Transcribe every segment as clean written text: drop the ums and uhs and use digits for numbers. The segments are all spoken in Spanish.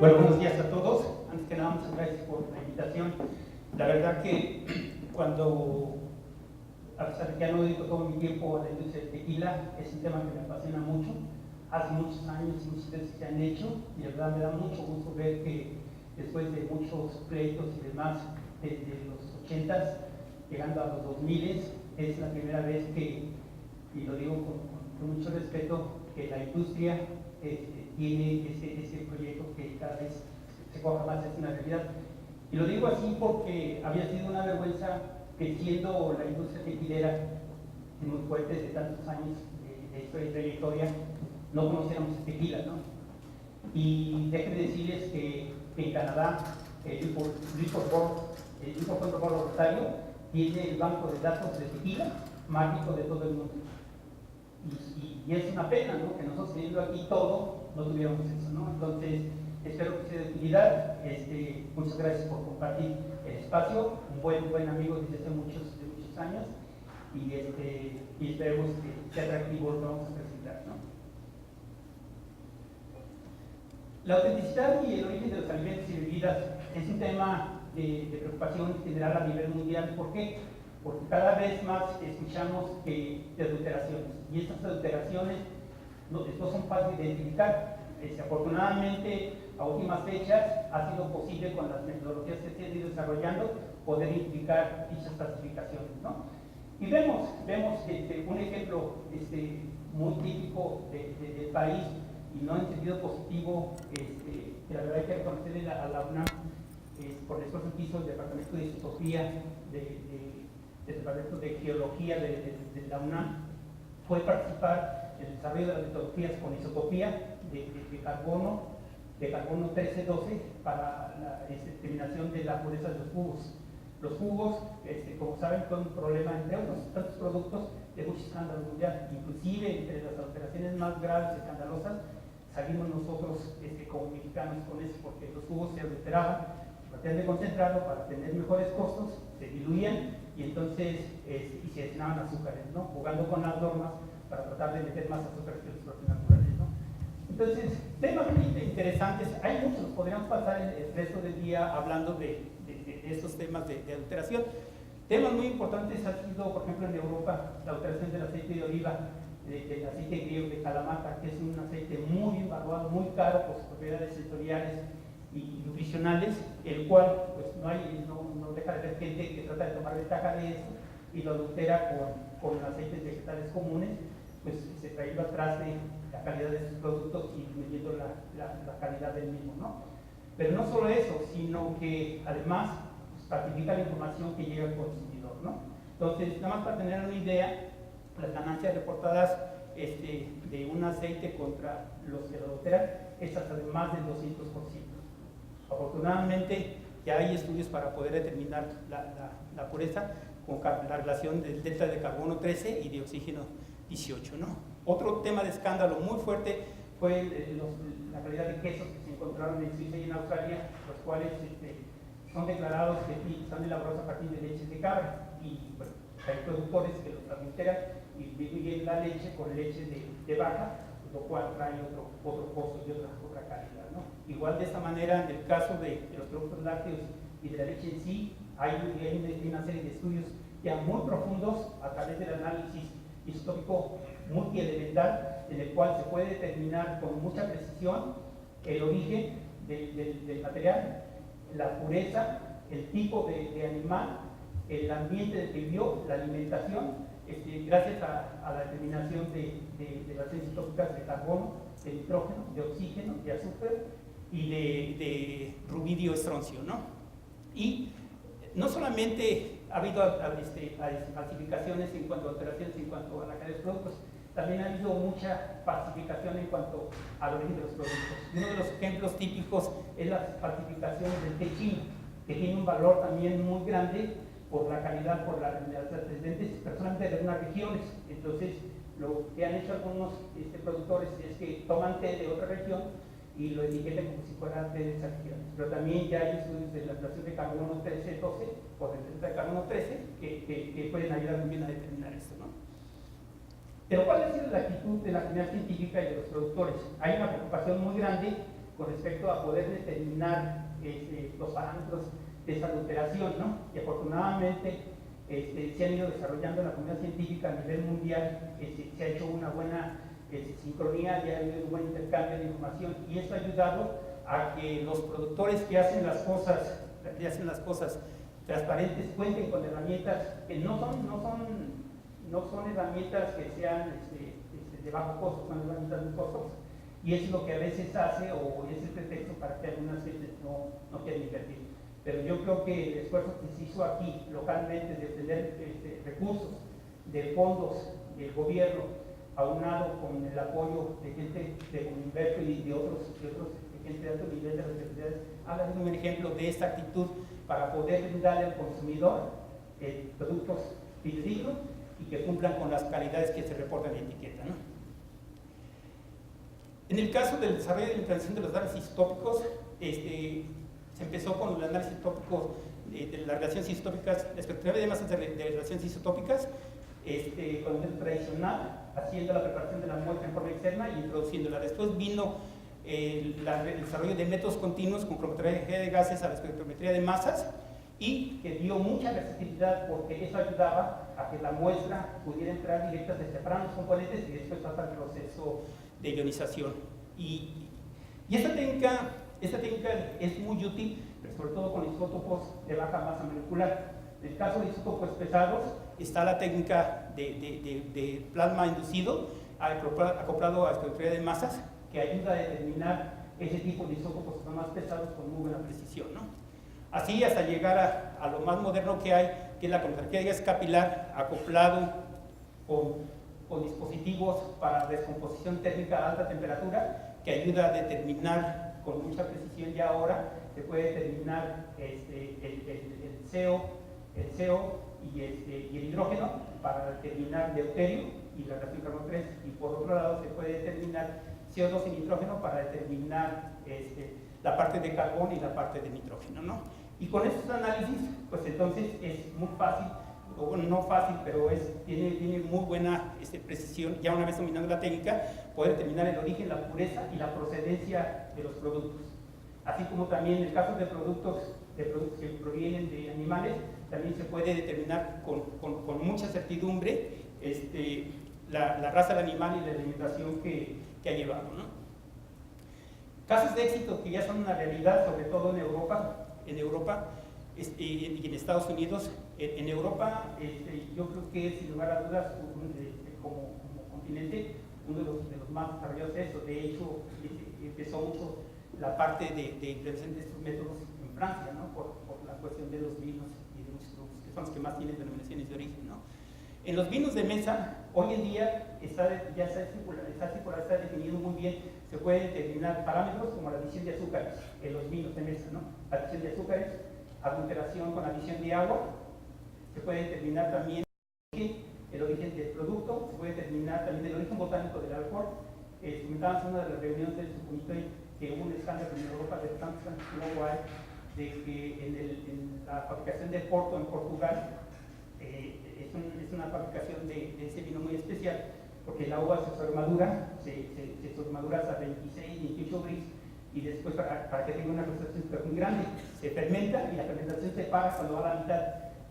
Bueno, buenos días a todos. Antes que nada, muchas gracias por la invitación. La verdad que cuando, a pesar de que ya no dedico todo mi tiempo a la industria del tequila, es un tema que me apasiona mucho. Hace muchos años muchos estudios se han hecho y la verdad me da mucho gusto ver que después de muchos pleitos y demás, desde los 80s, llegando a los 2000s, es la primera vez que, y lo digo con mucho respeto, que la industria tiene ese proyecto que cada vez se coja más, es una realidad. Y lo digo así porque había sido una vergüenza que, siendo la industria tequilera muy fuerte de tantos años de historia y trayectoria, no conociéramos el tequila, ¿no? Y déjenme decirles que en Canadá el Liquor Control Board Ontario tiene el banco de datos de tequila más rico de todo el mundo. Y es una pena, ¿no?, que nosotros teniendo aquí todo no tuviéramos eso, ¿no? Entonces, espero que sea de utilidad. Muchas gracias por compartir el espacio. Un buen amigo desde hace muchos años, y esperemos que sea atractivo lo que vamos a presentar, ¿no? La autenticidad y el origen de los alimentos y bebidas es un tema de preocupación general a nivel mundial. ¿Por qué? Porque cada vez más escuchamos de adulteraciones, y estas adulteraciones no son fáciles de identificar. Afortunadamente, a últimas fechas ha sido posible, con las metodologías que se han ido desarrollando, poder identificar dichas clasificaciones, ¿no? Y vemos un ejemplo muy típico del país, y no en sentido positivo, que la verdad hay que reconocerle a la UNAM por el esfuerzo que hizo el Departamento de Isotopía del Departamento de Geología de la UNAM, fue participar en el desarrollo de las metodologías con isotopía de carbono 13-12 para la determinación de la pureza de los jugos. Los jugos, como saben, son un problema, entre otros tantos productos, de mucho escándalo mundial. Inclusive, entre las alteraciones más graves y escandalosas, salimos nosotros como mexicanos con eso, porque los jugos se adulteraban, trataban de concentrarlo para tener mejores costos, se diluían y entonces y se destinaban azúcares, ¿no?, jugando con las normas para tratar de meter más azúcares que los propios naturales, ¿no? Entonces, temas muy interesantes, hay muchos, podríamos pasar el resto del día hablando de estos temas de adulteración. Temas muy importantes han sido, por ejemplo, en Europa, la adulteración del aceite de oliva, del aceite griego de Kalamata, que es un aceite muy evaluado, muy caro por sus propiedades sensoriales y nutricionales, el cual pues no deja de haber gente que trata de tomar ventaja de eso y lo adultera con aceites vegetales comunes, pues se trae atrás de la calidad de sus productos y disminuyendo la calidad del mismo, ¿no? Pero no solo eso, sino que además pues, falsifica la información que llega al consumidor, ¿no? Entonces, nada más para tener una idea, las ganancias reportadas de un aceite contra los que lo adulteran es hasta de más del 200%. Afortunadamente, ya hay estudios para poder determinar la pureza con la relación del delta de carbono 13 y de oxígeno 18, ¿no? Otro tema de escándalo muy fuerte fue la calidad de quesos que se encontraron en Suiza y en Australia, los cuales son declarados que están elaborados a partir de leches de cabra, y bueno, hay productores que los adulteran y diluyen la leche con leche de vaca, lo cual trae otro costo y otra calidad, ¿no? Igual, de esta manera, en el caso de los productos lácteos y de la leche en sí, hay una serie de estudios ya muy profundos a través del análisis isotópico multielemental, en el cual se puede determinar con mucha precisión el origen del material, la pureza, el tipo de animal, el ambiente en el que vivió, la alimentación, gracias a la determinación de las relaciones isotópicas de carbono, de nitrógeno, de oxígeno, de azúcar y de rubidio estroncio, ¿no? Y no solamente ha habido falsificaciones en cuanto a alteraciones en cuanto a la calidad de los productos, también ha habido mucha falsificación en cuanto al origen de los productos. Uno de los ejemplos típicos es las falsificaciones del té chino, que tiene un valor también muy grande por la calidad, por las antecedentes, personalmente de algunas regiones. Entonces, lo que han hecho algunos productores es que toman té de otra región y lo etiquetan como si fuera té de esas regiones. Pero también ya hay estudios de la relación de carbono 13-12 por el delta de carbono 13 que pueden ayudar muy bien a determinar esto, ¿no? Pero ¿cuál ha sido la actitud de la comunidad científica y de los productores? Hay una preocupación muy grande con respecto a poder determinar los parámetros de esa adulteración, ¿no? Y afortunadamente se han ido desarrollando en la comunidad científica a nivel mundial, se ha hecho una buena sincronía, ya ha habido un buen intercambio de información, y eso ha ayudado a que los productores que hacen las cosas transparentes cuenten con herramientas que no son herramientas que sean de bajo costo, son herramientas muy costosas. Y eso es lo que a veces hace, o es el pretexto para que algunas gentes no quieran invertir. Pero yo creo que el esfuerzo que se hizo aquí, localmente, de obtener recursos de fondos del gobierno, aunado con el apoyo de gente de Universo y de otros de gente de alto nivel de las universidades, habla de un ejemplo de esta actitud para poder darle al consumidor productos fidedignos y que cumplan con las calidades que se reportan en etiqueta, ¿no? En el caso del desarrollo de la implantación de los análisis tópicos, se empezó con los análisis tópicos de las relaciones isotópicas, la espectrografía de masas de relaciones isotópicas, con el método tradicional, haciendo la preparación de la muestra en forma externa y introduciéndola. Después vino el desarrollo de métodos continuos con cromatografía de gases a la espectrometría de masas, y que dio mucha versatilidad porque eso ayudaba a que la muestra pudiera entrar directa desde separar los componentes y después pasar al proceso de ionización. Y esta técnica es muy útil, pero sobre todo con isótopos de baja masa molecular. En el caso de isótopos pesados está la técnica de plasma inducido acoplado a espectrografía de masas, que ayuda a determinar ese tipo de isótopos que son más pesados con muy buena precisión, ¿no? Así hasta llegar a lo más moderno que hay, que es la cromatografía de gas capilar acoplado con dispositivos para descomposición térmica a alta temperatura, que ayuda a determinar con mucha precisión. Ya ahora se puede determinar el CO y el hidrógeno para determinar deuterio y la reacción carbono 3, y por otro lado se puede determinar CO2 y nitrógeno para determinar la parte de carbono y la parte de nitrógeno, ¿no? Y con estos análisis, pues entonces es muy fácil, o bueno, no fácil, pero tiene muy buena precisión, ya una vez dominando la técnica, poder determinar el origen, la pureza y la procedencia de los productos. Así como también en el caso de productos que provienen de animales, también se puede determinar con mucha certidumbre la raza del animal y la alimentación que ha llevado, ¿no? Casos de éxito que ya son una realidad, sobre todo en Europa y en Estados Unidos. En Europa, yo creo que sin lugar a dudas, como continente, uno de los más desarrollados de eso. De hecho, empezó mucho la parte de implementación de estos métodos en Francia, ¿no? Por la cuestión de los vinos y de muchos productos, que son los que más tienen denominaciones de origen, ¿no? En los vinos de mesa, hoy en día está definido muy bien. Se pueden determinar parámetros como la adición de azúcares en los vinos de mesa, ¿no? Adición de azúcares, adulteración con adición de agua. Se puede determinar también el origen del producto, se puede determinar también el origen botánico del alcohol. Comentábamos en una de las reuniones del subcomité que hubo un escándalo en Europa de tantos años que luego hay, de que en la fabricación de Porto en Portugal, es una fabricación de ese vino muy especial, porque la uva se sobremadura, se sobremadura hasta 26, 28 bris, y después para que tenga una concentración muy grande, se fermenta y la fermentación se para cuando va a la mitad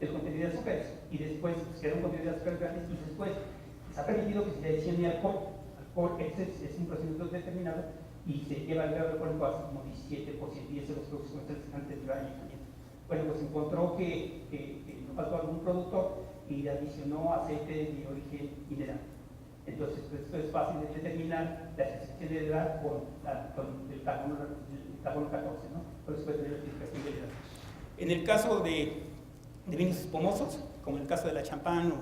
del contenido de azúcares, y después queda un contenido de azúcares grandes, y después se ha permitido que se adicione alcohol. Es un procedimiento determinado y se lleva el grado de alcohólico hasta como 17%, y eso los productos comerciales antes del añejamiento. Bueno, pues encontró que no faltó algún productor y adicionó aceite de origen mineral. Entonces, pues, esto es fácil de determinar la excepción de edad con el carbono 14, ¿no? Entonces puede tener la explicación de edad. En el caso de vinos espumosos, como en el caso de la champán,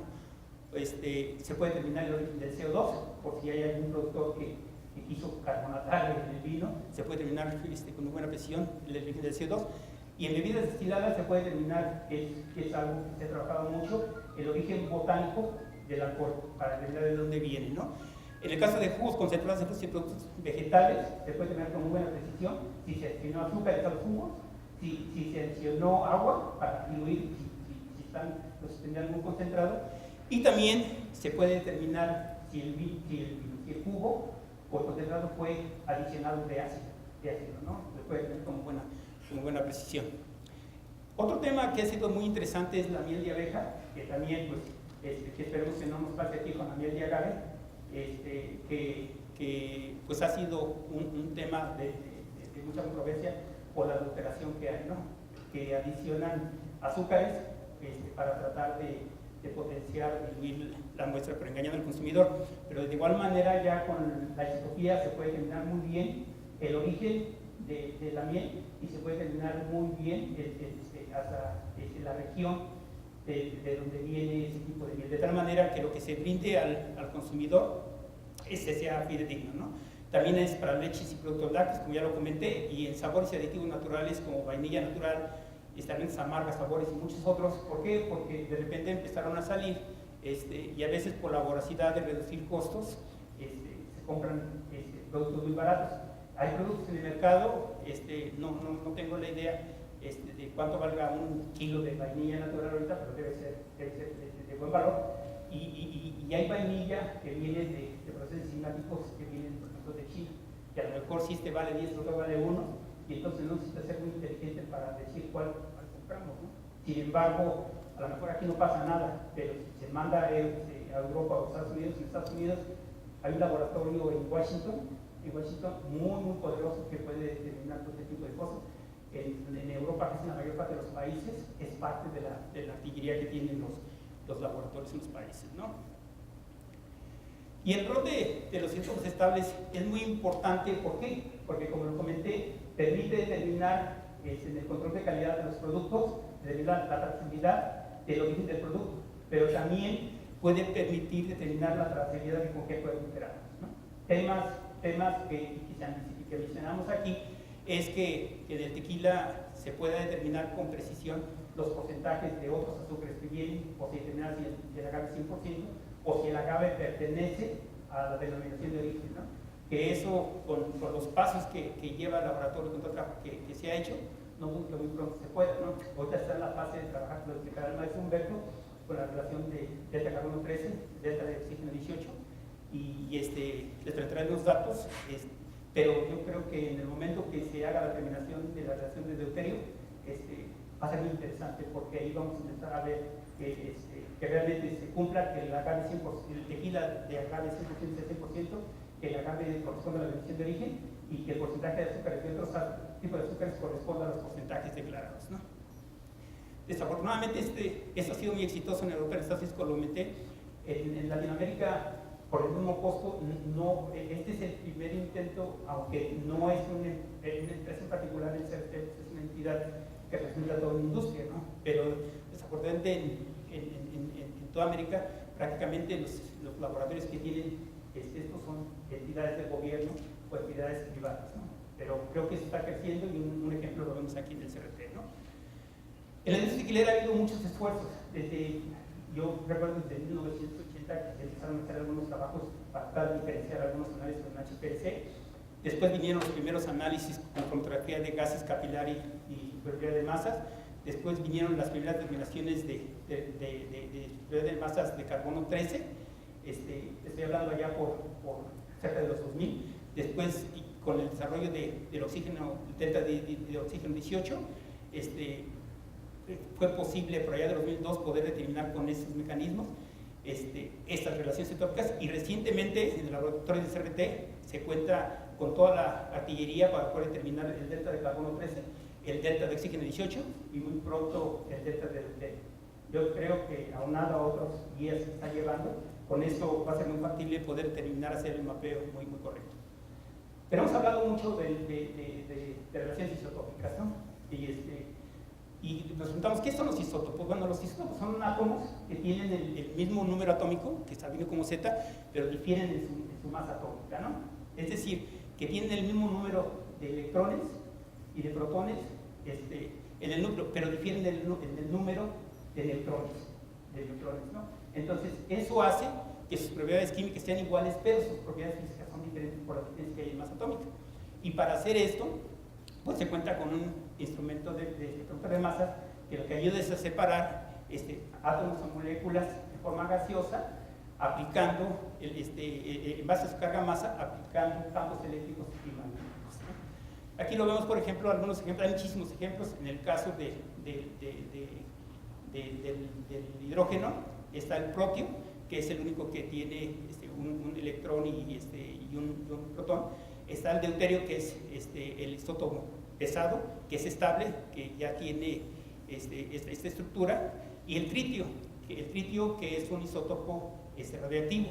se puede determinar el origen del CO2, por si hay algún productor que quiso carbonatar el vino, se puede determinar con muy buena precisión el origen del CO2. Y en bebidas destiladas se puede determinar, que es algo que se ha trabajado mucho, el origen botánico del alcohol, para determinar de dónde viene, ¿no? En el caso de jugos concentrados de frutas y productos vegetales, se puede determinar con muy buena precisión si se adicionó azúcar a los jugos, si se adicionó agua para diluir, si tendrían algún concentrado, y también se puede determinar si el jugo o el concentrado fue adicionado de ácido. ácido, ¿no? Se puede tener como buena precisión. Otro tema que ha sido muy interesante es la miel de abeja, que también, pues, que esperemos que no nos pase aquí con la miel de agave, que pues ha sido un tema de mucha controversia por la adulteración que hay, ¿no? Que adicionan azúcares para tratar de potenciar, diluir la muestra, pero engañando al consumidor. Pero de igual manera, ya con la isotopía se puede determinar muy bien el origen de la miel y se puede determinar muy bien hasta la región de donde viene ese tipo de miel, de tal manera que lo que se brinde al consumidor sea fidedigno, ¿no? También es para leches y productos lácteos, como ya lo comenté, y en sabores y aditivos naturales como vainilla natural, estalentes amargas, sabores y muchos otros. ¿Por qué? Porque de repente empezaron a salir y a veces por la voracidad de reducir costos se compran productos muy baratos. Hay productos en el mercado, no tengo la idea de cuánto valga un kilo de vainilla natural ahorita, pero debe ser de buen valor. Y hay vainilla que viene de procesos enzimáticos que vienen, por ejemplo, de China, que a lo mejor si vale 10, otro vale 1, y entonces no necesita ser muy inteligente para decir cuál compramos, ¿no? Sin embargo, a lo mejor aquí no pasa nada, pero si se manda a Europa o a Estados Unidos, en Estados Unidos hay un laboratorio en Washington muy poderoso que puede determinar todo este tipo de cosas. En Europa, que es en la mayor parte de los países, es parte de la artillería que tienen los laboratorios en los países, ¿no? Y el rol de los isótopos estables es muy importante. ¿Por qué? Porque, como lo comenté, permite determinar en el control de calidad de los productos, determinar la trazabilidad del origen del producto, pero también puede permitir determinar la trazabilidad de con qué puede operar, ¿no? Temas que mencionamos aquí es que en el tequila se pueda determinar con precisión los porcentajes de otros azúcares que vienen, o si determinar si el agave es 100%, o si el agave pertenece a la denominación de origen, ¿no? Que eso, con los pasos que lleva el laboratorio, con todo el trabajo que se ha hecho, no muy pronto se puede, ¿no? Ahorita está en la fase de trabajar, lo explicará el maestro Humberto, con la relación de delta carbono 13, delta de oxígeno 18, y les traeré los datos, pero yo creo que en el momento que se haga la determinación de la relación de deuterio, va a ser muy interesante, porque ahí vamos a empezar a ver que realmente se cumpla, que el agave 100%, el tequila de agave 100% sea 100%, que el agave corresponda a la denominación de origen y que el porcentaje de azúcares y otros tipos de azúcares corresponda a los porcentajes declarados, ¿no? Desafortunadamente esto ha sido muy exitoso en Europa, en Estados Unidos, como lo comenté. En Latinoamérica, por el mismo costo, este es el primer intento, aunque no es una empresa en particular, es una entidad que representa a toda la industria, ¿no? Pero desafortunadamente en toda América, prácticamente los laboratorios que tienen estos son entidades del gobierno o entidades privadas, ¿no? Pero creo que eso está creciendo y un ejemplo lo vemos aquí en el CRT, ¿no? En la industria tequilera ha habido muchos esfuerzos. Yo recuerdo desde 1980 que se empezaron a hacer algunos trabajos para tratar de diferenciar algunos análisis con HPLC. Después vinieron los primeros análisis con cromatografía de gases capilar y superioridad de masas. Después vinieron las primeras determinaciones de superioridad de masas de carbono 13. Estoy hablando allá por cerca de los 2000. Después, con el desarrollo del oxígeno, delta de oxígeno 18, fue posible por allá de 2002 poder determinar con esos mecanismos estas relaciones entópicas, y recientemente en el laboratorio de CRT se cuenta con toda la artillería para poder determinar el delta de carbono 13, el delta de oxígeno 18 y muy pronto el delta de deuterio. Yo creo que aunado a otros guías que se está llevando, con esto va a ser muy factible poder determinar, hacer el mapeo muy correcto. Pero hemos hablado mucho de relaciones isotópicas, ¿no? Y nos preguntamos, ¿qué son los isótopos? Bueno, los isótopos son átomos que tienen el mismo número atómico, que está vino como Z, pero difieren en su masa atómica, ¿no? Es decir, que tienen el mismo número de electrones y de protones en el núcleo, pero difieren en el número de neutrones, ¿no? Entonces, eso hace que sus propiedades químicas sean iguales, pero sus propiedades físicas son diferentes por la diferencia que hay en masa atómica. Y para hacer esto, pues se cuenta con un instrumento de espectrómetro de masa que lo que ayuda es a separar átomos o moléculas de forma gaseosa, aplicando, en base a su carga masa, aplicando campos eléctricos y magnéticos, ¿no? Aquí lo vemos, por ejemplo, algunos ejemplos, hay muchísimos ejemplos. En el caso del hidrógeno está el protio, que es el único que tiene un electrón y un protón. Está el deuterio, que es el isótopo pesado, que es estable, que ya tiene esta estructura, y el tritio, que es un isótopo radiactivo,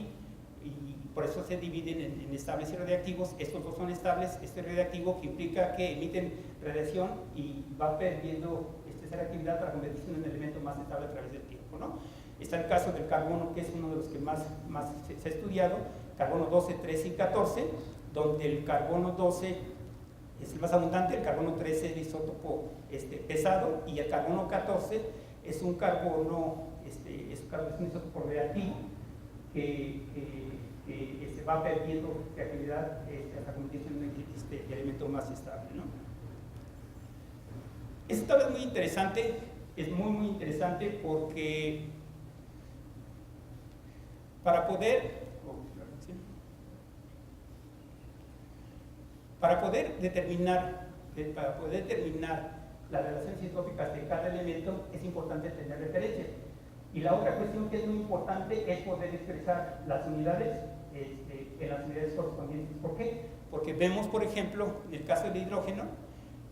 y por eso se dividen en estables y radiactivos. Estos dos son estables, radiactivo, que implica que emiten radiación y va perdiendo esa reactividad para convertirse en un elemento más estable a través del tiempo, ¿no? Está el caso del carbono, que es uno de los que más se ha estudiado, carbono 12, 13 y 14, donde el carbono 12 es el más abundante, el carbono 13 es el isótopo pesado, y el carbono 14 es un carbono, es un isótopo reactivo que se va perdiendo reactividad hasta convertirse en un elemento más estable, ¿no? Esto es muy interesante, es muy interesante, porque para poder determinar las relaciones isótopicas de cada elemento, es importante tener referencias. Y la otra cuestión que es muy importante es poder expresar las unidades en las unidades correspondientes. ¿Por qué? Porque vemos, por ejemplo, en el caso del hidrógeno,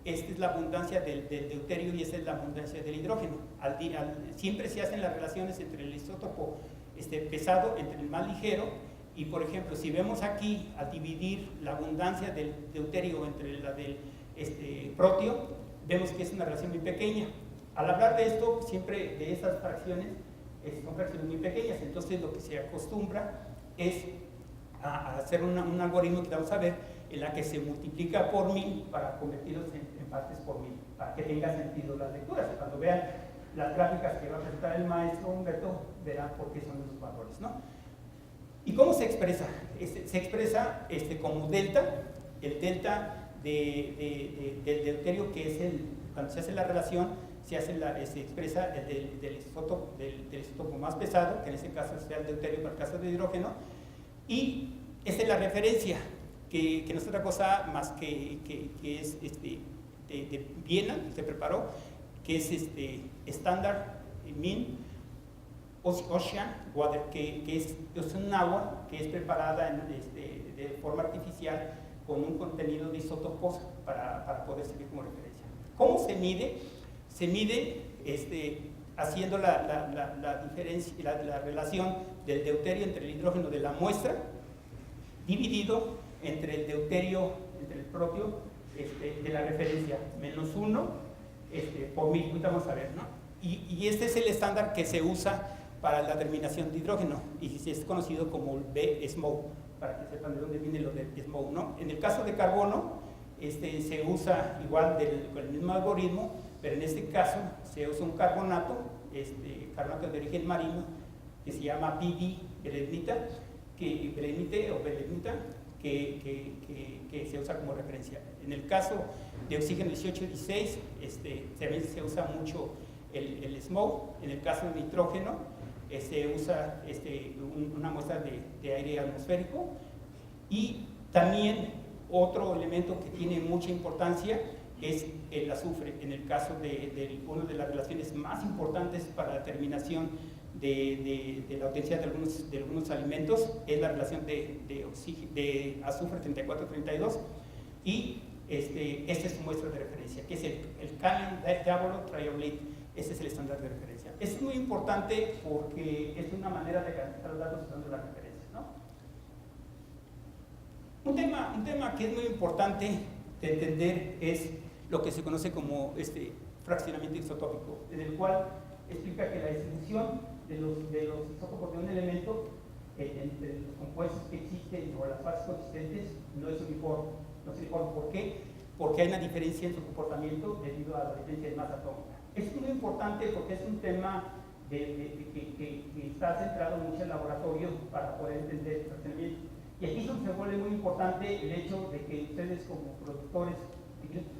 esta es la abundancia del deuterio y esta es la abundancia del hidrógeno. Siempre se hacen las relaciones entre el isótopo pesado, entre el más ligero, y por ejemplo, si vemos aquí, al dividir la abundancia del deuterio entre la del protio, vemos que es una relación muy pequeña. Al hablar de esto, siempre de esas fracciones, son fracciones muy pequeñas, entonces lo que se acostumbra es a hacer un algoritmo que vamos a ver, en la que se multiplica por 1000 para convertirlos en partes por 1000, para que tenga sentido las lecturas. Cuando vean las gráficas que va a presentar el maestro Humberto, verán por qué son esos valores, ¿no? ¿Y cómo se expresa? Se expresa como delta, el delta del deuterio, que es cuando se hace la relación, se expresa del isótopo más pesado, que en este caso sea el deuterio para el caso del hidrógeno, y esta es la referencia, que no es otra cosa más que es de Viena, que se preparó, que es Standard Mean Ocean Water, que es un agua que es preparada de forma artificial con un contenido de isótopos para poder servir como referencia. ¿Cómo se mide? Se mide haciendo la diferencia, la relación del deuterio entre el hidrógeno de la muestra dividido entre el deuterio, entre el propio de la referencia, menos 1 por 1000. Ahorita vamos a ver, ¿no? Y este es el estándar que se usa para la terminación de hidrógeno, y es conocido como B-SMOW, para que sepan de dónde viene lo de SMOW, ¿no? En el caso de carbono, se usa igual con el mismo algoritmo, pero en este caso se usa un carbonato, carbonato de origen marino, que se llama PB-belemnita, que se usa como referencia. En el caso de oxígeno 1816, también se usa mucho el SMOW. En el caso de nitrógeno, se usa una muestra de aire atmosférico. Y también otro elemento que tiene mucha importancia es el azufre. En el caso de una de las relaciones más importantes para la determinación de la autenticidad de algunos alimentos es la relación de azufre 34-32, y esta es su muestra de referencia, que es el Canyon Diabolo Triolate. Este es el estándar de referencia. Es muy importante porque es una manera de garantizar los datos usando las referencias, ¿no? Un tema que es muy importante de entender es lo que se conoce como fraccionamiento isotópico, en el cual explica que la distribución de los isótopos de un elemento entre los compuestos que existen o las fases consistentes no es uniforme. No es uniforme. ¿Por qué? Porque hay una diferencia en su comportamiento debido a la diferencia de masa atómica. Es muy importante porque es un tema que está centrado mucho en el laboratorio para poder entender el fraccionamiento. Y aquí se vuelve muy importante el hecho de que ustedes como productores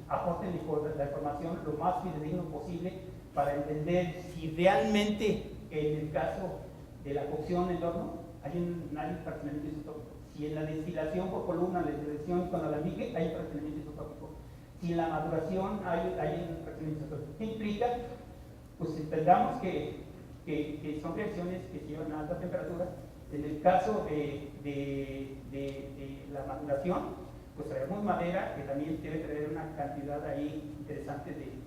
aporten la información lo más fidedigno posible para entender si realmente en el caso de la cocción en el horno hay un fraccionamiento isotópico. Si en la destilación por columna, la destilación con alambique hay un fraccionamiento isotópico. Si en la maduración hay reacciones isotórpicas, ¿qué implica? Pues entendamos que son reacciones que se llevan a alta temperatura. En el caso de la maduración, pues traemos madera que también debe tener una cantidad ahí interesante de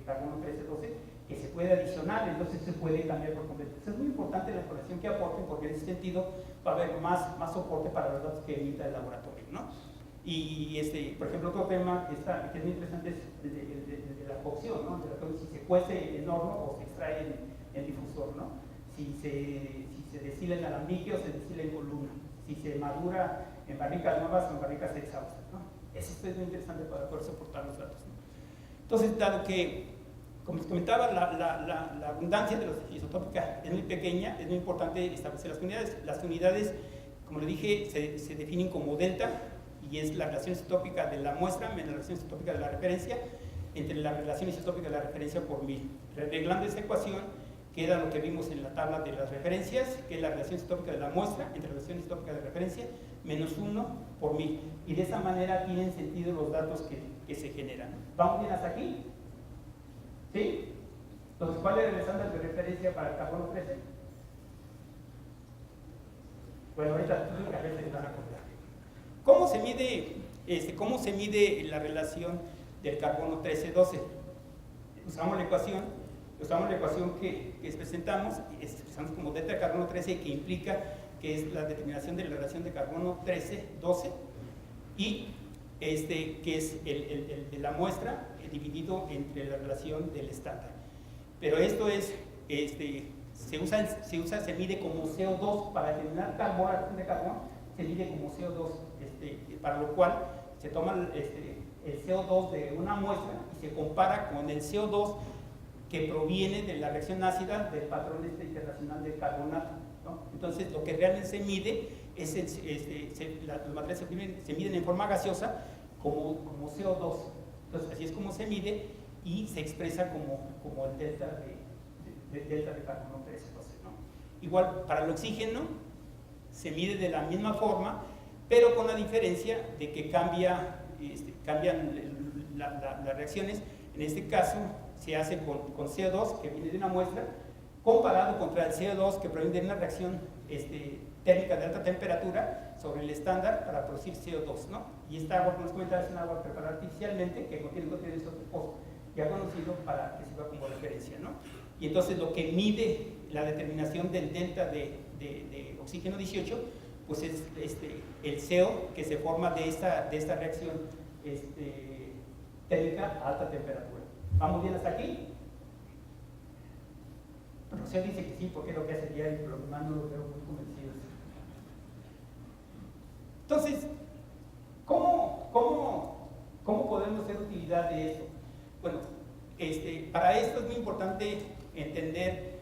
carbono 13-12 que se puede adicionar, entonces se puede cambiar por completo. Es muy importante la información que aporten, porque en ese sentido va a haber más soporte para los datos que emita el laboratorio, ¿no? Y por ejemplo, otro tema que es muy interesante es de la cocción, ¿no? Si se cuece en horno o se extrae en difusor, ¿no? Si se destila en alambique o se destila en columna, si se madura en barricas nuevas o en barricas exhaustas, ¿no? Eso es muy interesante para poder soportar los datos, ¿no? Entonces, dado que, como les comentaba, la abundancia de los isotópica es muy pequeña, es muy importante establecer las unidades. Las unidades, como le dije, se definen como delta, y es la relación isotópica de la muestra menos la relación isotópica de la referencia, entre la relación isotópica de la referencia por 1000. Arreglando esta ecuación, queda lo que vimos en la tabla de las referencias, que es la relación isotópica de la muestra entre la relación isotópica de referencia menos 1 por 1000. Y de esa manera tienen sentido los datos que se generan. ¿Vamos bien hasta aquí? ¿Sí? Entonces, ¿cuál es el estándar de referencia para el carbono 13? Bueno, ahorita a ver si les van a acordar. ¿Cómo se mide la relación del carbono 13-12? Usamos la ecuación que presentamos, expresamos como delta de carbono 13, que implica que es la determinación de la relación de carbono 13-12, y que es el de la muestra dividido entre la relación del estándar. Pero esto es, se mide como CO2 para determinar la relación de carbono, se mide como CO2, para lo cual se toma el CO2 de una muestra y se compara con el CO2 que proviene de la reacción ácida del patrón internacional de carbonato, ¿no? Entonces, lo que realmente se mide es los materiales se miden en forma gaseosa como CO2. Entonces, así es como se mide y se expresa como el delta de carbono 13-12, ¿no? Igual, para el oxígeno se mide de la misma forma, pero con la diferencia de que cambian las reacciones. En este caso, se hace con CO2 que viene de una muestra, comparado contra el CO2 que proviene de una reacción térmica de alta temperatura sobre el estándar para producir CO2, ¿no? Y esta agua, como les comentaba, es un agua preparada artificialmente que contiene isótopos ya conocido para que sirva como referencia, ¿no? Y entonces lo que mide la determinación del delta de oxígeno 18, pues es el CO que se forma de esta reacción térmica a alta temperatura. ¿Vamos bien hasta aquí? Bueno, Rocío dice que sí, porque es lo que hace el diario, pero los demás no lo veo muy convencidos. Entonces, ¿cómo podemos hacer utilidad de esto? Bueno, para esto es muy importante entender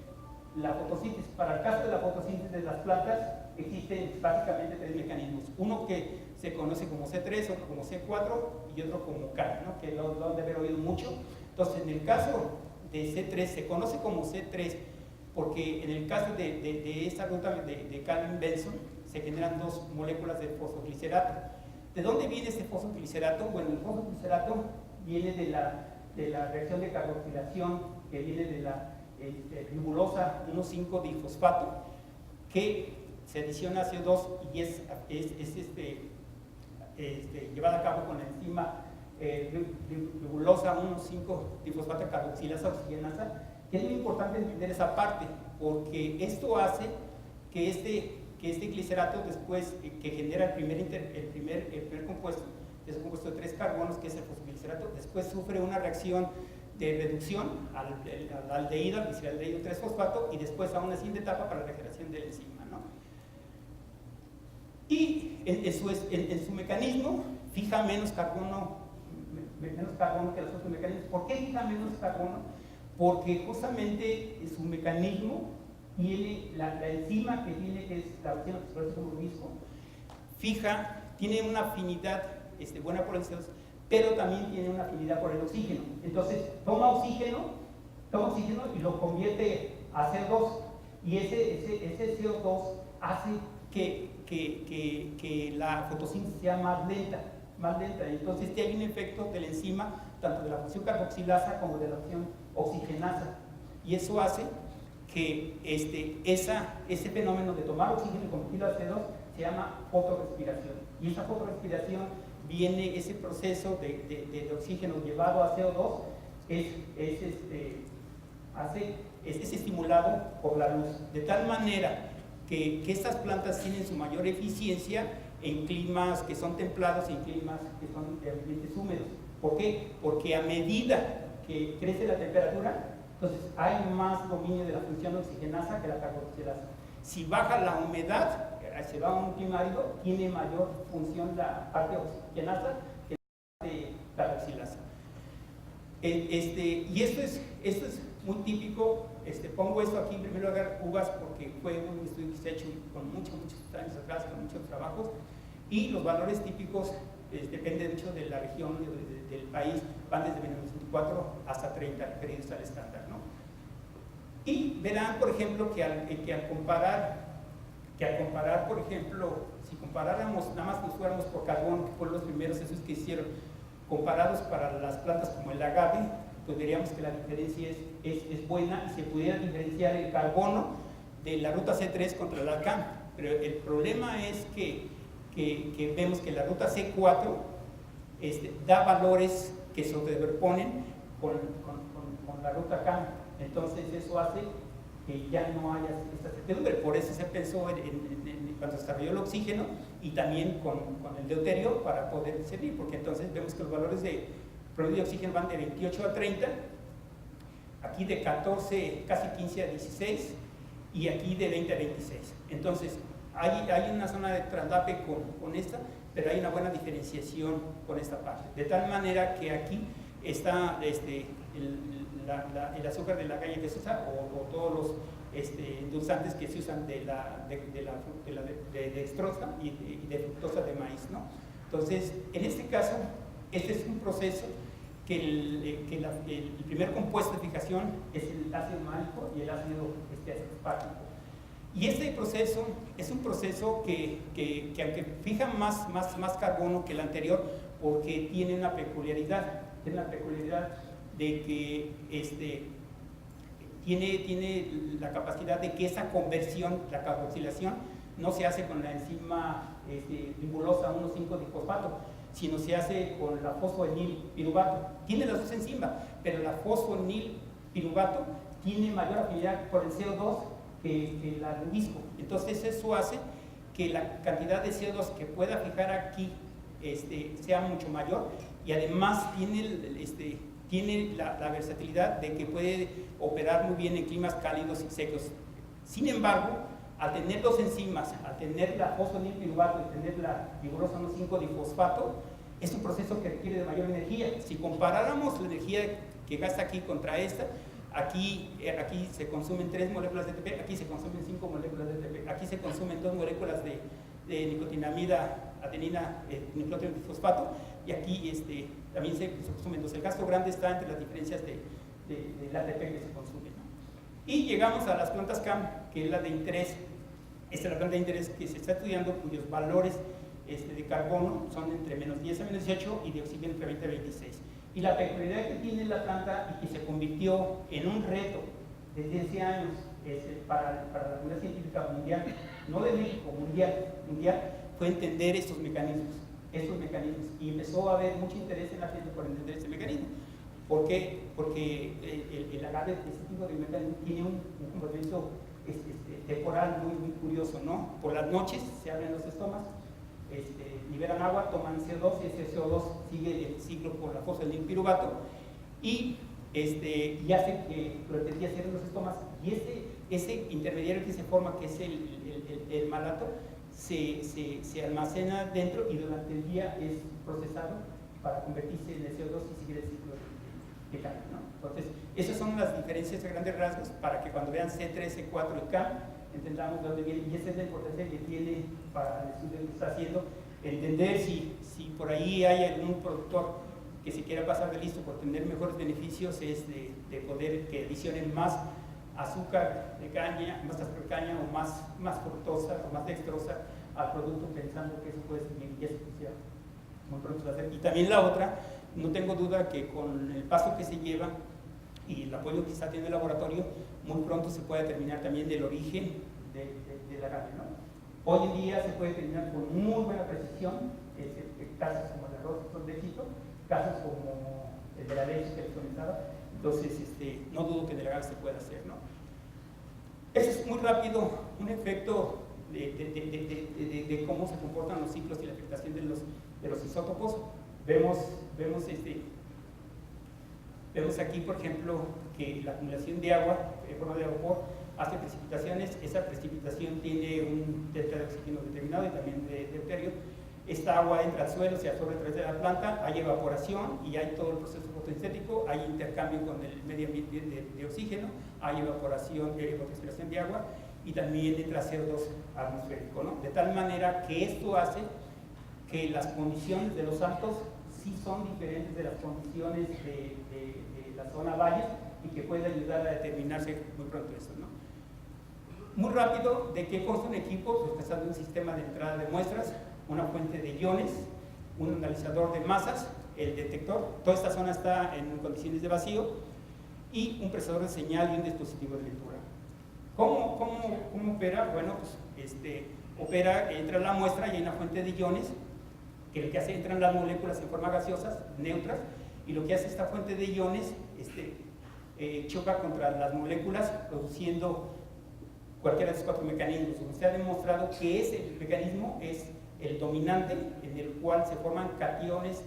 la fotosíntesis. Para el caso de la fotosíntesis de las plantas, existen básicamente tres mecanismos. Uno que se conoce como C3, otro como C4 y otro como K, ¿no? Que lo han de haber oído mucho. Entonces, en el caso de C3, se conoce como C3 porque en el caso de esta ruta de Calvin-Benson se generan dos moléculas de fosfoglicerato. ¿De dónde viene este fosfoglicerato? Bueno, el fosfoglicerato viene de la reacción de carboxilación que viene de la ribulosa 1,5-difosfato, que se adiciona a CO2 y es llevada a cabo con la enzima ribulosa 1,5-difosfato carboxilasa oxigenasa, que es muy importante entender esa parte, porque esto hace que este glicerato después, que genera el primer compuesto, es un compuesto de 3 carbonos, que es el fosfoglicerato, después sufre una reacción de reducción al aldehído, al gliciraldehído 3-fosfato, y después a una siguiente etapa para la regeneración de la enzima, ¿no? Y en su mecanismo fija menos carbono que los otros mecanismos. ¿Por qué fija menos carbono? Porque justamente en su mecanismo tiene la enzima que tiene, que es la enzima que se produce como mismo, tiene una afinidad buena por el CO2, pero también tiene una afinidad por el oxígeno. Entonces toma oxígeno y lo convierte a CO2, y ese CO2 hace que la fotosíntesis sea más lenta, más lenta. Entonces hay un efecto de la enzima, tanto de la función carboxilasa como de la función oxigenasa. Y eso hace que ese fenómeno de tomar oxígeno y convertirlo a CO2 se llama fotorrespiración. Y esa fotorrespiración viene, ese proceso de oxígeno llevado a CO2 es estimulado por la luz, de tal manera que estas plantas tienen su mayor eficiencia en climas que son templados y en climas que son de ambientes húmedos. ¿Por qué? Porque a medida que crece la temperatura, entonces hay más dominio de la función oxigenasa que la carboxilasa. Si baja la humedad, se va a un clima árido, tiene mayor función la parte oxigenasa que la parte carboxilasa. Y esto es muy típico. Pongo esto aquí en primer lugar, uvas, porque fue un estudio que se ha hecho con muchos años atrás, con muchos trabajos, y los valores típicos dependen mucho de la región, del país, van desde menos 24 hasta 30 referidos al estándar, ¿no? Y verán, por ejemplo, que al comparar, por ejemplo, si comparáramos, nada más nos fuéramos por carbón, que fueron los primeros estudios que hicieron, comparados para las plantas como el agave, pues veríamos que la diferencia es buena y se pudiera diferenciar el carbono de la ruta C3 contra la CAM. Pero el problema es que vemos que la ruta C4 da valores que se sobreponen con la ruta CAM. Entonces eso hace que ya no haya esta certidumbre. Por eso se pensó cuando se desarrolló el oxígeno y también con el deuterio para poder servir, porque entonces vemos que los valores de promedio de oxígeno van de 28 a 30, aquí de 14, casi 15 a 16 y aquí de 20 a 26. Entonces hay una zona de traslape con esta, pero hay una buena diferenciación con esta parte. De tal manera que aquí está el azúcar de la caña que se usa o todos los endulzantes que se usan de dextrosa y de fructosa de maíz, ¿no? Entonces, en este caso, este es un proceso que el primer compuesto de fijación es el ácido málico y el ácido aspartático. Y este proceso es un proceso que aunque fija más carbono que el anterior, porque tiene una peculiaridad de que tiene la capacidad de que esa conversión, la carboxilación, no se hace con la enzima ribosa 1,5-difosfato, sino se hace con la fosfoenilpiruvato. Tiene las dos enzimas, pero la fosfoenilpiruvato tiene mayor afinidad por el CO2 que la rubisco. Entonces eso hace que la cantidad de CO2 que pueda fijar aquí sea mucho mayor, y además tiene la versatilidad de que puede operar muy bien en climas cálidos y secos. Sin embargo, al tener dos enzimas, al tener la fosfoenilpiruvato y tener la ribosa 1,5-difosfato, es un proceso que requiere de mayor energía. Si comparáramos la energía que gasta aquí contra esta, aquí se consumen 3 moléculas de ATP, aquí se consumen 5 moléculas de ATP, aquí se consumen 2 moléculas de nicotinamida, adenina, nucleótido difosfato, y aquí también se consumen 2. El gasto grande está entre las diferencias del ATP que se consume, ¿no? Y llegamos a las plantas CAM, que es la de interés. Esta es la planta de interés que se está estudiando, cuyos valores de carbono son entre menos 10 a menos 18 y de oxígeno entre 20 a 26. Y la peculiaridad que tiene la planta y que se convirtió en un reto desde hace años para la comunidad científica mundial, no de México, mundial, fue entender estos mecanismos. Y empezó a haber mucho interés en la gente por entender este mecanismo. ¿Por qué? Porque el agave, este tipo de mecanismo, tiene un comportamiento temporal muy curioso, ¿no? Por las noches se abren los estomas, liberan agua, toman CO2 y ese CO2 sigue el ciclo por la fosfoenilpiruvato y hace que durante el día cierren los estomas, y ese intermediario que se forma, que es el malato, se almacena dentro y durante el día es procesado para convertirse en el CO2 y seguir el ciclo de cambio, ¿no? Entonces, esas son las diferencias a grandes rasgos para que cuando vean C3, C4 y CAM entendamos de dónde viene, y esa es la importancia que tiene para el estudio que está haciendo, entender si por ahí hay algún productor que se quiera pasar de listo por tener mejores beneficios, es de poder que adicionen más azúcar de caña, más azúcar de caña o más fructosa o más dextrosa al producto, pensando que eso puede ser bien y eso funciona. muy pronto se va a hacer. Y también la otra, no tengo duda que con el paso que se lleva y el apoyo que está teniendo el laboratorio, muy pronto se puede determinar también del origen del agave, ¿no? Hoy en día se puede determinar con muy buena precisión casos como el arroz que son de éxito, casos como el de la leche que les comentaba. Entonces, no dudo que del agave se pueda hacer, ¿no? Eso es muy rápido, un efecto de cómo se comportan los ciclos y la afectación de los isótopos. Vemos aquí, por ejemplo, que la acumulación de agua en forma de vapor hace precipitaciones. Esa precipitación tiene un delta de oxígeno determinado y también de deuterio. Esta agua entra al suelo, se absorbe a través de la planta, hay evaporación y hay todo el proceso fotosintético, hay intercambio con el medio ambiente de oxígeno, hay evaporación, evapotranspiración de agua y también entra CO2 atmosférico, ¿no? De tal manera que esto hace que las condiciones de los saltos sí son diferentes de las condiciones de la zona valles y que puede ayudar a determinarse muy pronto eso, ¿no? Muy rápido, ¿de qué consta un equipo? Pues pensando en un sistema de entrada de muestras, una fuente de iones, un analizador de masas, el detector, toda esta zona está en condiciones de vacío, y un procesador de señal y un dispositivo de lectura. ¿Cómo opera? Bueno, pues opera, entra la muestra y hay una fuente de iones, que lo que hace, entran las moléculas en forma gaseosas, neutras, y lo que hace esta fuente de iones, choca contra las moléculas, produciendo cualquiera de esos cuatro mecanismos. Se ha demostrado que ese mecanismo es el dominante, en el cual se forman cationes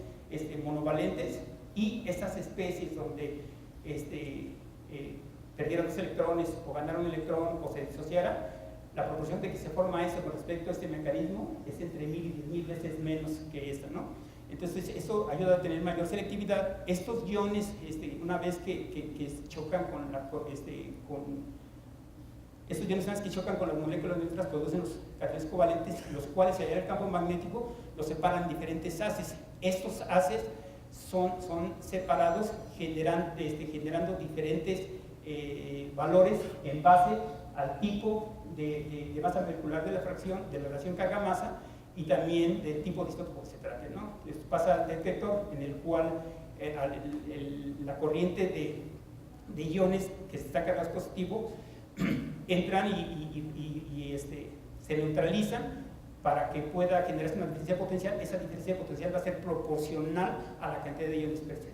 monovalentes, y estas especies donde perdieron dos electrones o ganaron un electrón o se disociara, la proporción de que se forma eso con respecto a este mecanismo es entre 1000 y 10.000 veces menos que esta, ¿no? Entonces eso ayuda a tener mayor selectividad. Estos iones, una vez que chocan estos iones, una vez que chocan con las moléculas neutras, producen los cationes covalentes, los cuales, al el campo magnético, los separan diferentes haces. Estos haces son separados generando diferentes valores en base al tipo de masa molecular de la fracción, de la relación carga-masa, y también del tipo de isótopo que se trate, ¿no? Esto pasa al detector, en el cual la corriente de iones que está cargados positivo entran y se neutralizan para que pueda generarse una diferencia potencial. Esa diferencia potencial va a ser proporcional a la cantidad de iones presentes.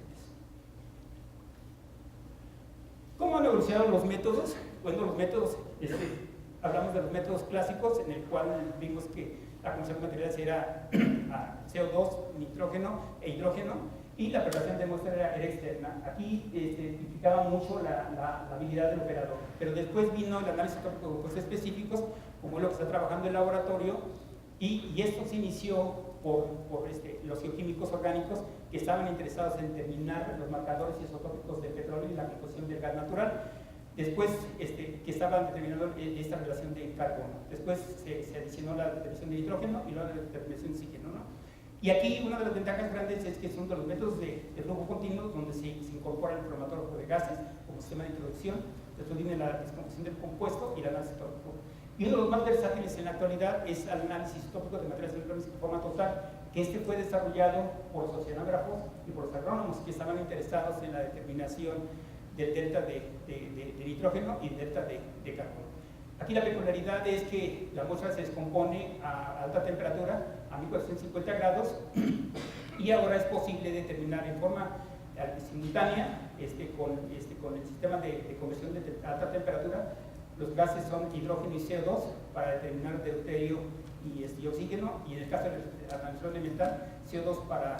¿Cómo han evolucionado los métodos? Bueno, los métodos, hablamos de los métodos clásicos, en el cual vimos que la conversión de materiales era a CO2, nitrógeno e hidrógeno, y la preparación de muestra era externa. Aquí implicaba mucho la habilidad del operador, pero después vino el análisis tópico de grupos específicos, como lo que está trabajando el laboratorio, y esto se inició por los geoquímicos orgánicos que estaban interesados en determinar los marcadores isotópicos del petróleo y la composición del gas natural. Después, que estaban determinando esta relación de carbono. Después se adicionó la determinación de nitrógeno y luego la determinación de oxígeno, ¿no? Y aquí una de las ventajas grandes es que son de los métodos de flujo continuo, donde se incorpora el cromatógrafo de gases como sistema de introducción. Después viene la descomposición del compuesto y el análisis tópico. Y uno de los más versátiles en la actualidad es el análisis tópico de materiales electrónicos de forma total, que fue desarrollado por los oceanógrafos y por los agrónomos que estaban interesados en la determinación del delta de nitrógeno y delta de carbono. Aquí la peculiaridad es que la muestra se descompone a alta temperatura, a 1450 grados, y ahora es posible determinar en forma simultánea con el sistema de conversión de alta temperatura. Los gases son hidrógeno y CO2 para determinar deuterio y oxígeno, y en el caso de la transición elemental, CO2 para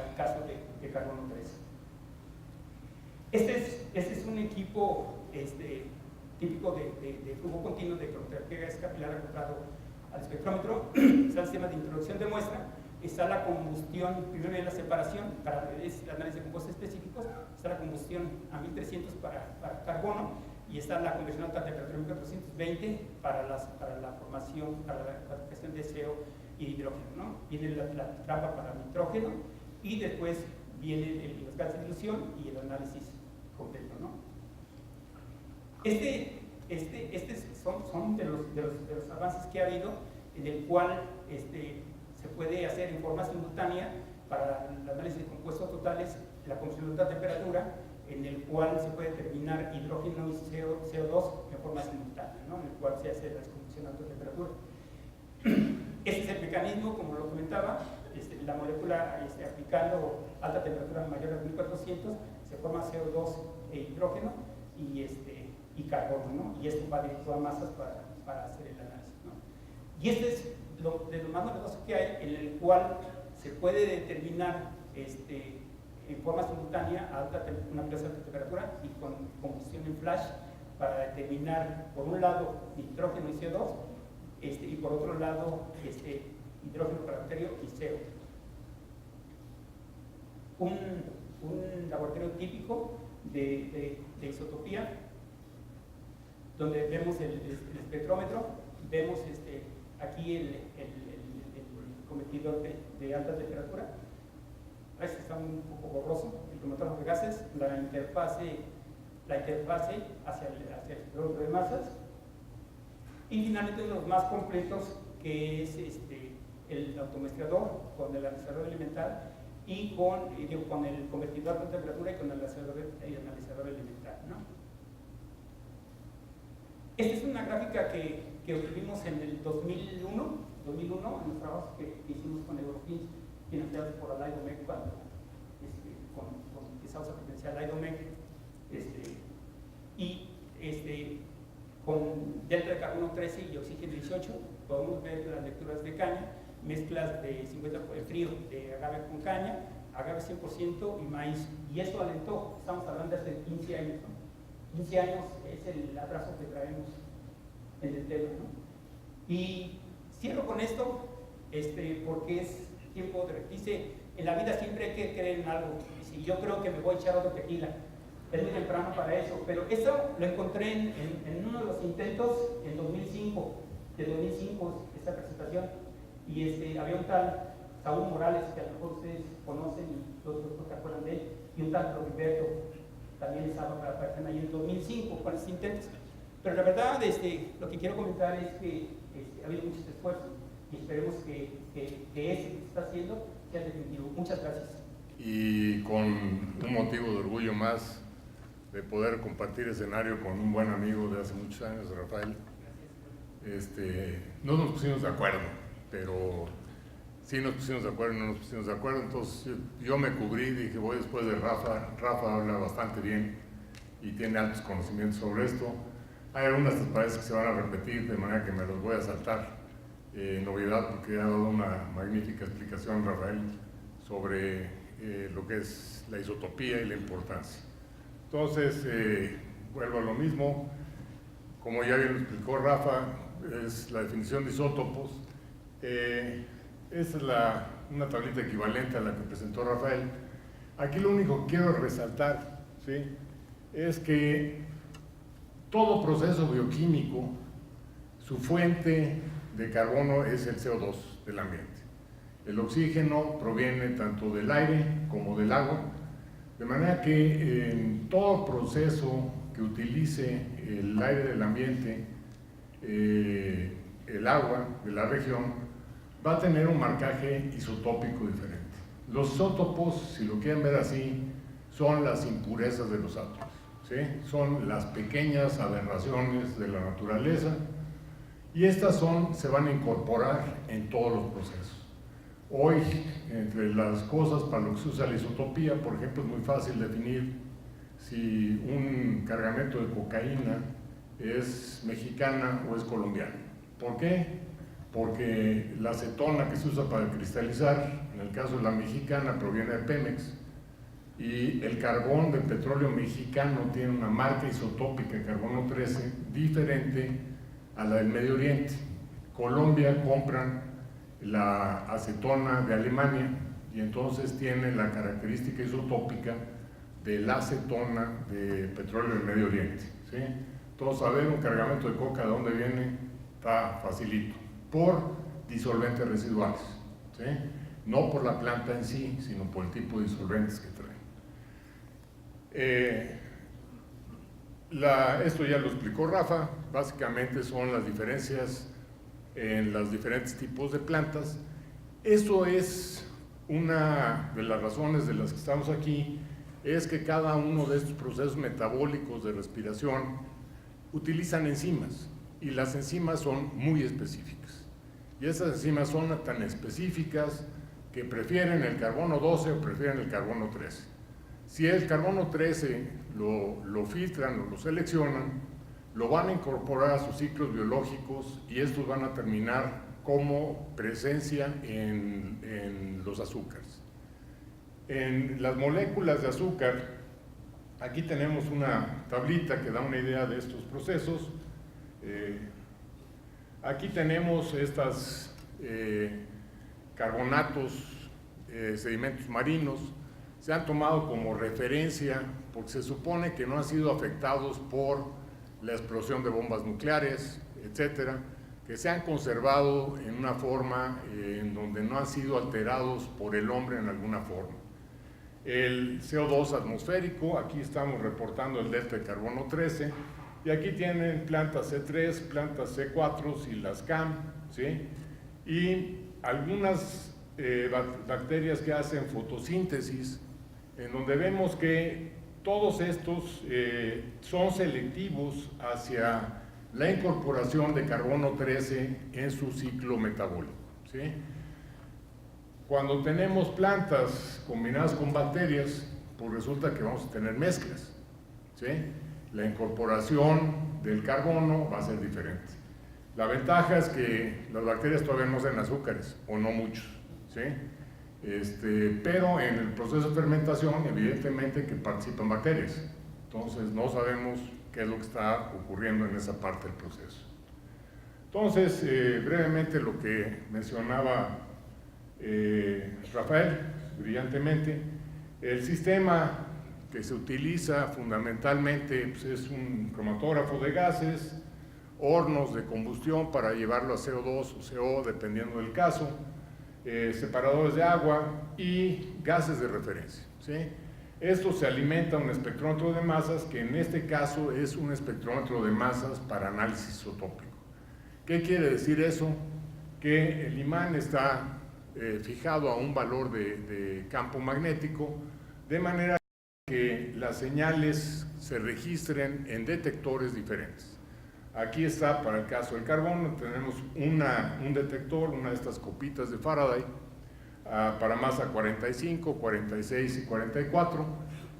el caso de carbono 3. Este es un equipo típico de flujo continuo de cromatografía de gas capilar acoplado al espectrómetro. Está el sistema de introducción de muestra, está la combustión, primero viene la separación para el análisis de compuestos específicos, está la combustión a 1300 para carbono, y está la conversión a alta temperatura 1420 para la formación, para la clasificación de CO y hidrógeno, ¿no? Viene la trampa para nitrógeno, y después vienen los gases de dilución y el análisis completo, ¿no? Son de los avances que ha habido, en el cual se puede hacer en forma simultánea para el análisis de compuestos totales la conversión de alta temperatura, en el cual se puede determinar hidrógeno y CO2 en forma simultánea, ¿no? En el cual se hace la descomposición a alta temperatura. Este es el mecanismo, como lo comentaba, la molécula aplicando alta temperatura mayor a 1400 se forma CO2 e hidrógeno y carbono, ¿no? Y esto va directo a masas para hacer el análisis, ¿no? Y este es de lo más novedoso que hay, en el cual se puede determinar en forma simultánea una plaza de alta temperatura y con combustión en flash para determinar, por un lado, nitrógeno y CO2, y por otro lado, hidrógeno para bacterio y CO. Un laboratorio típico de isotopía, donde vemos el espectrómetro, vemos aquí el convertidor de alta temperatura. Este está un poco borroso, el cromatógrafo de gases, la interfase hacia el espectrómetro de masas, y finalmente uno de los más completos, que es el automestrador con el analizador elemental y con el convertidor de alta temperatura y con el analizador elemental, ¿no? Esta es una gráfica que obtuvimos en el 2001 en los trabajos que hicimos con Eurofins, financiados por la IDOMEC, cuando con esa usa potencial IDOMEC, con delta de carbono 13 y oxígeno 18, podemos ver las lecturas de caña, mezclas de 50% frío de agave con caña, agave 100% y maíz. Y esto alentó, estamos hablando de hace 15 años, ¿no? 15 años es el atraso que traemos en el tema, ¿no? Y cierro con esto, porque es tiempo de dice, en la vida siempre hay que creer en algo. Y si yo creo que me voy a echar otro tequila, es muy temprano para eso, pero eso lo encontré en uno de los intentos en 2005, esta presentación, y había un tal Saúl Morales, que a lo mejor ustedes conocen y todos se acuerdan de él, y un tal Roberto, también estaba apareciendo ahí en 2005 con estos intentos. Pero la verdad, lo que quiero comentar es que ha habido muchos esfuerzos y esperemos que ese que se está haciendo sea definitivo. Muchas gracias. Y con un motivo de orgullo más de poder compartir escenario con un buen amigo de hace muchos años, Rafael. No nos pusimos de acuerdo, pero sí nos pusimos de acuerdo y no nos pusimos de acuerdo. Entonces yo me cubrí y dije, voy después de Rafa. Rafa habla bastante bien y tiene altos conocimientos sobre esto. Hay algunas transparencias que se van a repetir, de manera que me los voy a saltar. Novedad, porque ha dado una magnífica explicación Rafael sobre lo que es la isotopía y la importancia. Entonces, vuelvo a lo mismo. Como ya bien lo explicó Rafa, es la definición de isótopos. Esta es una tablita equivalente a la que presentó Rafael. Aquí lo único que quiero resaltar, ¿sí?, es que todo proceso bioquímico, su fuente de carbono es el CO2 del ambiente. El oxígeno proviene tanto del aire como del agua, de manera que en todo proceso que utilice el aire del ambiente, el agua de la región, va a tener un marcaje isotópico diferente. Los isótopos, si lo quieren ver así, son las impurezas de los átomos, ¿sí? Son las pequeñas aberraciones de la naturaleza, y estas se van a incorporar en todos los procesos. Hoy, entre las cosas para lo que se usa la isotopía, por ejemplo, es muy fácil definir si un cargamento de cocaína es mexicana o es colombiana. ¿Por qué? Porque la acetona que se usa para cristalizar, en el caso de la mexicana, proviene de Pemex, y el carbón del petróleo mexicano tiene una marca isotópica de carbono 13 diferente a la del Medio Oriente. Colombia compran la acetona de Alemania y entonces tiene la característica isotópica de la acetona de petróleo del Medio Oriente, ¿sí? Entonces, saber un cargamento de coca de dónde viene está facilito, por disolventes residuales, ¿sí? No por la planta en sí, sino por el tipo de disolventes que trae. Esto ya lo explicó Rafa. Básicamente son las diferencias en los diferentes tipos de plantas. Eso es una de las razones de las que estamos aquí es que cada uno de estos procesos metabólicos de respiración utilizan enzimas, y las enzimas son muy específicas. Y esas enzimas son tan específicas que prefieren el carbono 12 o prefieren el carbono 13. Si el carbono 13 lo filtran o lo seleccionan, lo van a incorporar a sus ciclos biológicos y estos van a terminar como presencia en los azúcares. En las moléculas de azúcar, aquí tenemos una tablita que da una idea de estos procesos. Aquí tenemos estos carbonatos, sedimentos marinos, se han tomado como referencia porque se supone que no han sido afectados por la explosión de bombas nucleares, etcétera, que se han conservado en una forma en donde no han sido alterados por el hombre en alguna forma. El CO2 atmosférico, aquí estamos reportando el delta de carbono 13, y aquí tienen plantas C3, plantas C4 y las CAM, ¿sí? Y algunas bacterias que hacen fotosíntesis, en donde vemos que todos estos son selectivos hacia la incorporación de carbono 13 en su ciclo metabólico, ¿sí? Cuando tenemos plantas combinadas con bacterias, pues resulta que vamos a tener mezclas, ¿sí? La incorporación del carbono va a ser diferente. La ventaja es que las bacterias todavía no hacen azúcares, o no muchos, ¿sí? Pero en el proceso de fermentación, evidentemente que participan bacterias. Entonces, no sabemos qué es lo que está ocurriendo en esa parte del proceso. Entonces, brevemente lo que mencionaba Rafael, brillantemente, el sistema que se utiliza fundamentalmente pues, es un cromatógrafo de gases, hornos de combustión para llevarlo a CO2 o CO, dependiendo del caso, separadores de agua y gases de referencia, ¿sí? Esto se alimenta un espectrómetro de masas, que en este caso es un espectrómetro de masas para análisis isotópico. ¿Qué quiere decir eso? Que el imán está fijado a un valor de campo magnético, de manera que las señales se registren en detectores diferentes. Aquí está, para el caso del carbono, tenemos un detector, una de estas copitas de Faraday, para masa 45, 46 y 44.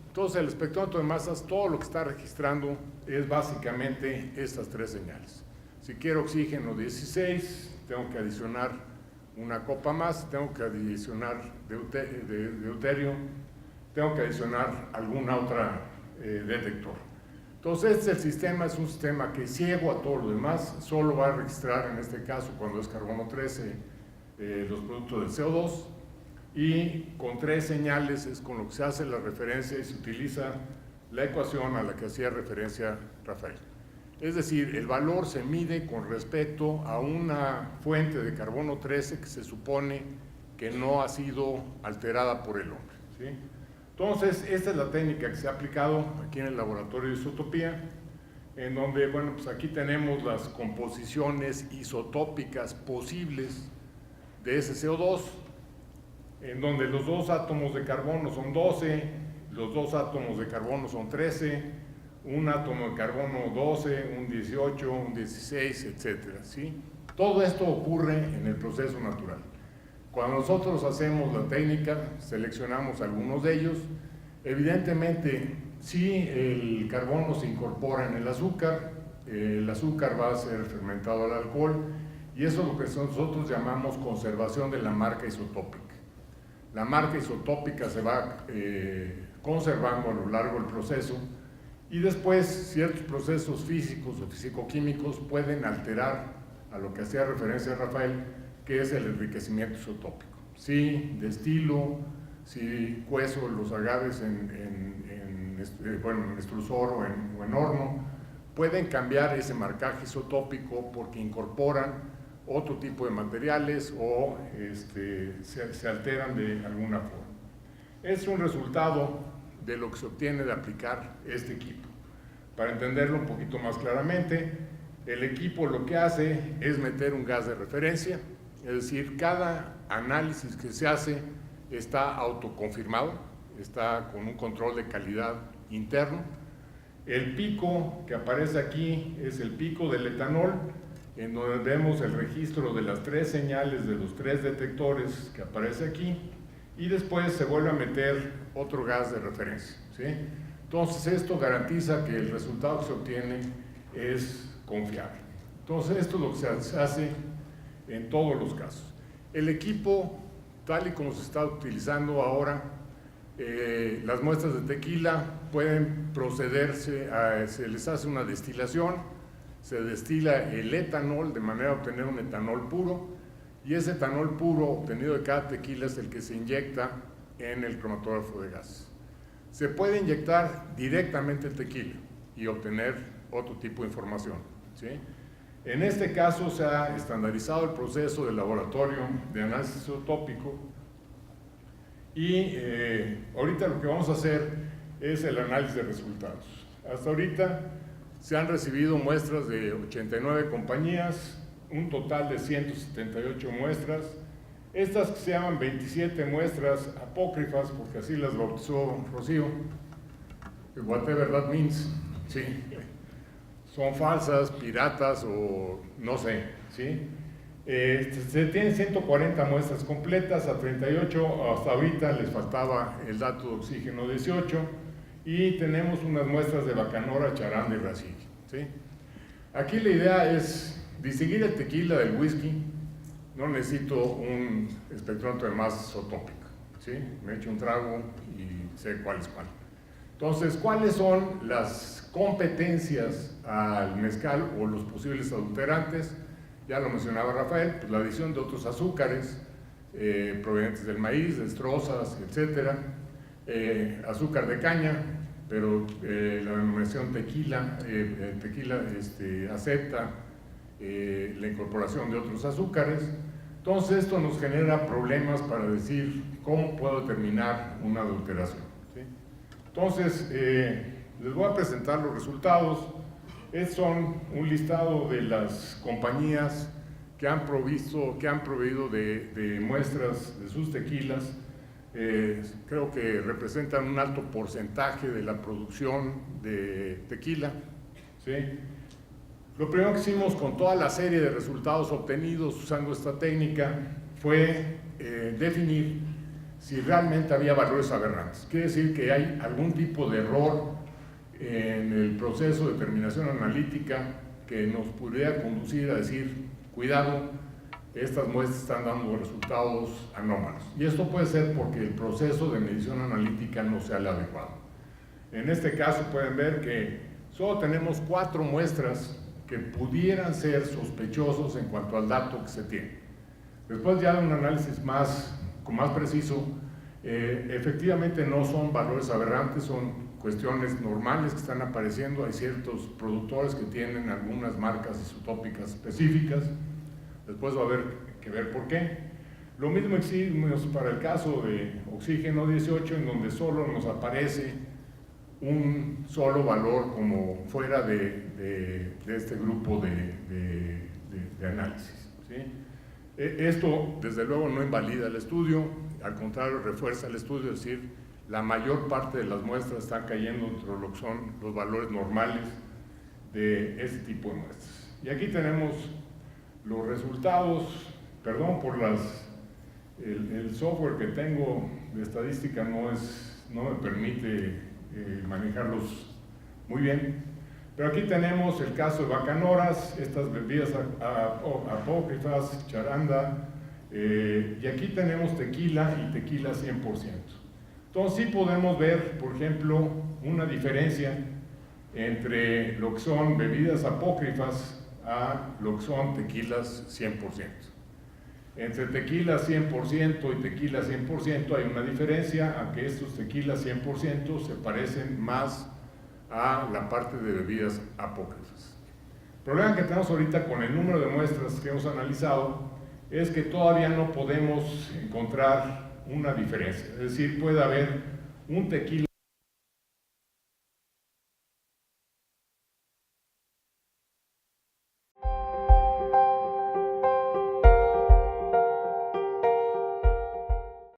Entonces el espectrómetro de masas, todo lo que está registrando es básicamente estas tres señales. Si quiero oxígeno 16, tengo que adicionar una copa más, tengo que adicionar deuterio, tengo que adicionar alguna otra detector. Entonces el sistema es un sistema que es ciego a todo lo demás, solo va a registrar en este caso cuando es carbono 13 los productos del CO2, y con tres señales es con lo que se hace la referencia y se utiliza la ecuación a la que hacía referencia Rafael. Es decir, el valor se mide con respecto a una fuente de carbono 13 que se supone que no ha sido alterada por el hombre, ¿sí? Entonces, esta es la técnica que se ha aplicado aquí en el laboratorio de isotopía, en donde, bueno, pues aquí tenemos las composiciones isotópicas posibles de ese CO2, en donde los dos átomos de carbono son 12, los dos átomos de carbono son 13, un átomo de carbono 12, un 18, un 16, etcétera, ¿sí? Todo esto ocurre en el proceso natural. Cuando nosotros hacemos la técnica, seleccionamos algunos de ellos. Evidentemente, si el carbono se incorpora en el azúcar va a ser fermentado al alcohol, y eso es lo que nosotros llamamos conservación de la marca isotópica. La marca isotópica se va conservando a lo largo del proceso, y después ciertos procesos físicos o fisicoquímicos pueden alterar a lo que hacía referencia Rafael, que es el enriquecimiento isotópico. Si destilo, si cuezo los agaves en extrusor o en horno, pueden cambiar ese marcaje isotópico porque incorporan otro tipo de materiales o se alteran de alguna forma. Es un resultado de lo que se obtiene de aplicar este equipo. Para entenderlo un poquito más claramente, el equipo lo que hace es meter un gas de referencia, es decir, cada análisis que se hace está autoconfirmado, está con un control de calidad interno. El pico que aparece aquí es el pico del etanol, en donde vemos el registro de las 3 señales de los 3 detectores que aparece aquí, y después se vuelve a meter otro gas de referencia, ¿sí? Entonces esto garantiza que el resultado que se obtiene es confiable. Entonces esto es lo que se hace en todos los casos. El equipo, tal y como se está utilizando ahora, las muestras de tequila pueden procederse se les hace una destilación, se destila el etanol de manera a obtener un etanol puro, y ese etanol puro obtenido de cada tequila es el que se inyecta en el cromatógrafo de gases. Se puede inyectar directamente el tequila y obtener otro tipo de información, ¿sí? En este caso se ha estandarizado el proceso del laboratorio de análisis isotópico, y ahorita lo que vamos a hacer es el análisis de resultados. Hasta ahorita se han recibido muestras de 89 compañías, un total de 178 muestras. Estas que se llaman 27 muestras apócrifas, porque así las bautizó Rocío, whatever that means, ¿sí? Son falsas, piratas o no sé, ¿sí? Se tienen 140 muestras completas, a 38 hasta ahorita les faltaba el dato de oxígeno 18, y tenemos unas muestras de bacanora, charanda y raicilla, ¿sí? Aquí la idea es distinguir el tequila del whisky. No necesito un espectrómetro de masa isotópica, ¿sí? Me echo un trago y sé cuál es cuál. Entonces, ¿cuáles son las competencias al mezcal o los posibles adulterantes? Ya lo mencionaba Rafael, pues la adición de otros azúcares provenientes del maíz, destrozas, etcétera, azúcar de caña, pero la denominación tequila, acepta la incorporación de otros azúcares. Entonces esto nos genera problemas para decir cómo puedo determinar una adulteración, ¿sí? Entonces les voy a presentar los resultados. Estos son un listado de las compañías que han proveído de muestras de sus tequilas. Creo que representan un alto porcentaje de la producción de tequila, ¿sí? Lo primero que hicimos con toda la serie de resultados obtenidos usando esta técnica fue definir si realmente había valores aberrantes. Quiere decir que hay algún tipo de error en el proceso de determinación analítica que nos pudiera conducir a decir, cuidado, estas muestras están dando resultados anómalos. Y esto puede ser porque el proceso de medición analítica no sea el adecuado. En este caso pueden ver que solo tenemos 4 muestras que pudieran ser sospechosos en cuanto al dato que se tiene. Después ya de un análisis más preciso, efectivamente no son valores aberrantes, son cuestiones normales que están apareciendo. Hay ciertos productores que tienen algunas marcas isotópicas específicas. Después va a haber que ver por qué. Lo mismo existe para el caso de oxígeno 18, en donde solo nos aparece un solo valor como fuera de este grupo de análisis, ¿sí? Esto, desde luego, no invalida el estudio, al contrario, refuerza el estudio, es decir, la mayor parte de las muestras están cayendo entre lo que son los valores normales de este tipo de muestras. Y aquí tenemos los resultados. Perdón por el software que tengo de estadística no me permite manejarlos muy bien, pero aquí tenemos el caso de bacanoras, estas bebidas apócrifas, charanda, y aquí tenemos tequila y tequila 100%. Entonces sí podemos ver, por ejemplo, una diferencia entre lo que son bebidas apócrifas a lo que son tequilas 100%. Entre tequila 100% y tequila 100% hay una diferencia, a que estos tequilas 100% se parecen más a la parte de bebidas apócrifas. El problema que tenemos ahorita con el número de muestras que hemos analizado es que todavía no podemos encontrar una diferencia. Es decir, puede haber un tequila